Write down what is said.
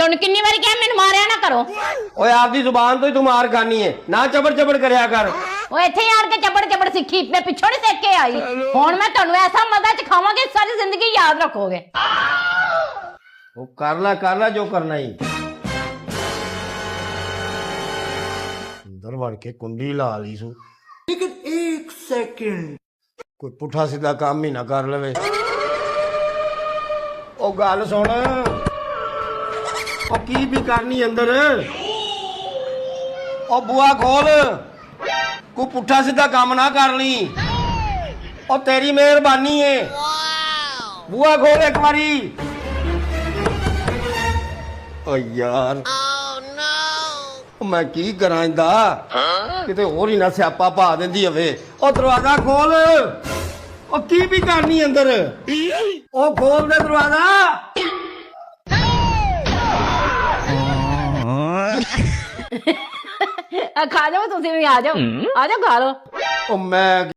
ਤੈਨੂੰ ਕਿੰਨੀ ਵਾਰੀ ਕਿਹਾ ਮੈਨੂੰ ਮਾਰਿਆ ਨਾ ਕਰੋ। ਓਏ ਆਪਦੀ ਜ਼ੁਬਾਨ ਤੋਂ ਹੀ ਤੂੰ ਮਾਰ ਖਾਨੀ ਹੈ, ਨਾ ਚਬੜ ਚਬੜ ਕਰਿਆ ਕਰ। ਉਹ ਇੱਥੇ ਆਣ ਕੇ ਚੱਬੜ ਚੱਬੜ ਸਿੱਖੀ, ਮੈਂ ਪਿੱਛੋਂ ਨਹੀਂ ਸਿੱਖ ਕੇ ਆਈ। ਹੁਣ ਮੈਂ ਤੁਹਾਨੂੰ ਐਸਾ ਮਜ਼ਾ ਚਖਾਵਾਂਗੀ ਸਾਰੀ ਜ਼ਿੰਦਗੀ ਯਾਦ ਰੱਖੋਗੇ। ਉਹ ਕਰ ਲੈ ਜੋ ਕਰਨਾ ਹੀ। ਅੰਦਰ ਵੜ ਕੇ ਕੁੰਡੀ ਲਾ ਲਈ ਸੂ, ਲੇਕਿਨ 1 ਸੈਕਿੰਡ ਕੋਈ ਪੁੱਠਾ ਸਿੱਧਾ ਕੰਮ ਹੀ ਨਾ ਕਰ ਲਵੇ। ਉਹ ਗੱਲ ਸੁਣ, ਉਹ ਕੀ ਵੀ ਕਰਨੀ ਅੰਦਰ? ਉਹ ਬੂਆ ਖੋਲ, ਕੋਈ ਪੁੱਠਾ ਸਿੱਧਾ ਕੰਮ ਨਾ ਕਰ ਲਈ। ਉਹ ਤੇਰੀ ਮਿਹਰਬਾਨੀ ਏ, ਬੂਆ ਖੋਲ ਇੱਕ ਵਾਰੀ। ਓ ਯਾਰ ਮੈਂ ਕੀ ਕਰਾਂ ਇੰਦਾ, ਕਿਤੇ ਹੋਰ ਹੀ ਨਾ ਸਿਆਪਾ ਪਾ ਦਿੰਦੀ ਹੋਵੇ। ਉਹ ਦਰਵਾਜ਼ਾ ਖੋਲ, ਉਹ ਕੀ ਵੀ ਕਰਨੀ ਅੰਦਰ? ਉਹ ਖੋਲ ਦੇ ਦਰਵਾਜ਼ਾ। ਖਾ ਜਾਓ ਤੁਸੀਂ ਵੀ, ਆ ਜਾਓ ਖਾ ਲਓ। ਉਹ ਮੈਂ